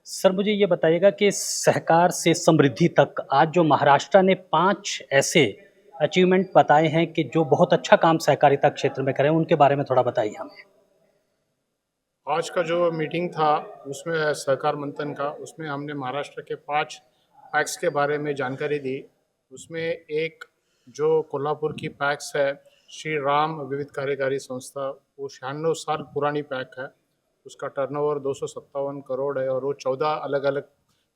Sir मुझे ये बताइएगा कि सहकार से समृद्धि तक आज जो महाराष्ट्र ने 5 ऐसे अचीवमेंट बताए हैं कि जो बहुत अच्छा काम सहकारिता क्षेत्र में करें, उनके बारे में थोड़ा बताइए हमें? आज का जो मीटिंग था उसमें सहकार मंथन का, उसमें हमने महाराष्ट्र के 5 पैक्स के बारे में जानकारी दी। उसमें एक जो कोल्हापुर की पैक्स है, श्री राम विविध कार्यकारी संस्था, वो 96 साल पुरानी पैक है। उसका टर्नओवर 257 करोड़ है और वो 14 अलग अलग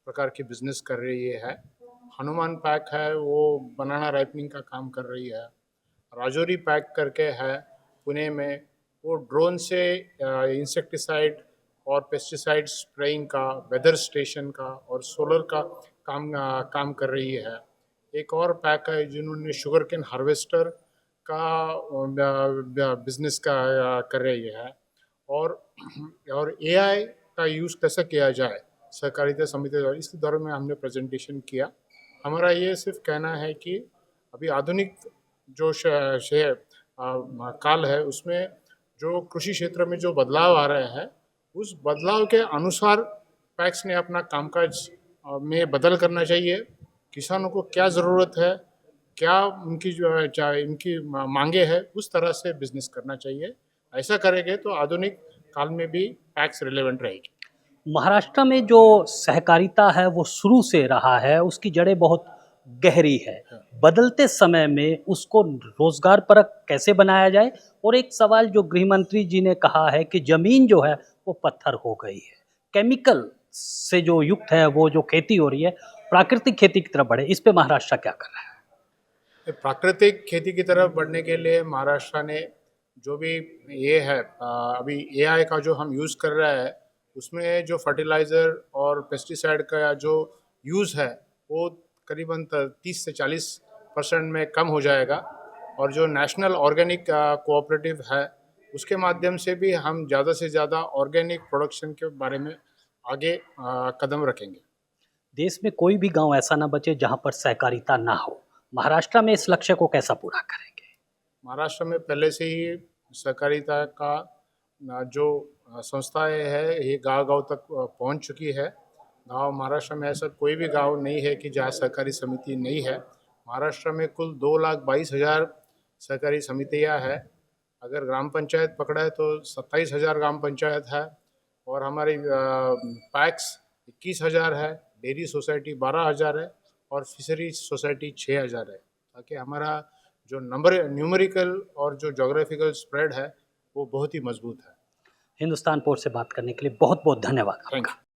प्रकार की बिजनेस कर रही है। हनुमान पैक है, वो बनाना राइपनिंग का काम कर रही है। राजौरी पैक करके है पुणे में, वो ड्रोन से इंसेक्टिसाइड और पेस्टिसाइड स्प्रेइंग का, वेदर स्टेशन का और सोलर का काम कर रही है। एक और पैक है जिन्होंने शुगर केन हार्वेस्टर का बिजनेस का कर रही है। और एआई का यूज़ कैसे किया जाए सहकारिता समिति द्वारा, इसके दौर में हमने प्रेजेंटेशन किया। हमारा ये सिर्फ कहना है कि अभी आधुनिक जो काल है, उसमें जो कृषि क्षेत्र में जो बदलाव आ रहे हैं, उस बदलाव के अनुसार पैक्स ने अपना कामकाज में बदल करना चाहिए। किसानों को क्या ज़रूरत है, क्या उनकी जो है चाहे इनकी मांगे है, उस तरह से बिजनेस करना चाहिए। ऐसा करेंगे तो आधुनिक काल में भी पैक्स रिलेवेंट रहेगी। महाराष्ट्र में जो सहकारिता है वो शुरू से रहा है, उसकी जड़ें बहुत गहरी है। बदलते समय में उसको रोजगारपरक कैसे बनाया जाए? और एक सवाल जो गृह मंत्री जी ने कहा है कि ज़मीन जो है वो पत्थर हो गई है। केमिकल से जो युक्त है वो जो खेती हो रही है, प्राकृतिक खेती की तरफ बढ़े, इस पे महाराष्ट्र क्या कर रहा है? प्राकृतिक खेती की तरफ बढ़ने के लिए महाराष्ट्र ने जो भी ये है अभी एआई का जो हम यूज़ कर रहे हैं, उसमें जो फर्टिलाइज़र और पेस्टिसाइड का जो यूज़ है वो करीबन 30 से 40% में कम हो जाएगा। और जो नेशनल ऑर्गेनिक कोऑपरेटिव है, उसके माध्यम से भी हम ज़्यादा से ज़्यादा ऑर्गेनिक प्रोडक्शन के बारे में आगे कदम रखेंगे। देश में कोई भी गांव ऐसा ना बचे जहां पर सहकारिता ना हो। महाराष्ट्र में इस लक्ष्य को कैसा पूरा करेंगे? महाराष्ट्र में पहले से ही सहकारिता का जो संस्थाएं है, ये गांव-गांव तक पहुंच चुकी है। महाराष्ट्र में ऐसा कोई भी गांव नहीं है कि जहां सहकारी समिति नहीं है। महाराष्ट्र में कुल 2,22,000 सहकारी समितियां हैं। अगर ग्राम पंचायत पकड़ा है तो 27,000 ग्राम पंचायत है। और हमारी पैक्स 21,000 है, डेयरी सोसाइटी 12,000 है और फिशरी सोसाइटी 6,000 है। ताकि हमारा जो नंबर न्यूमेरिकल और जो जोग्राफिकल स्प्रेड है, वो बहुत ही मजबूत है। हिंदुस्तान पोस्ट से बात करने के लिए बहुत बहुत धन्यवाद थैंक आपका। यू।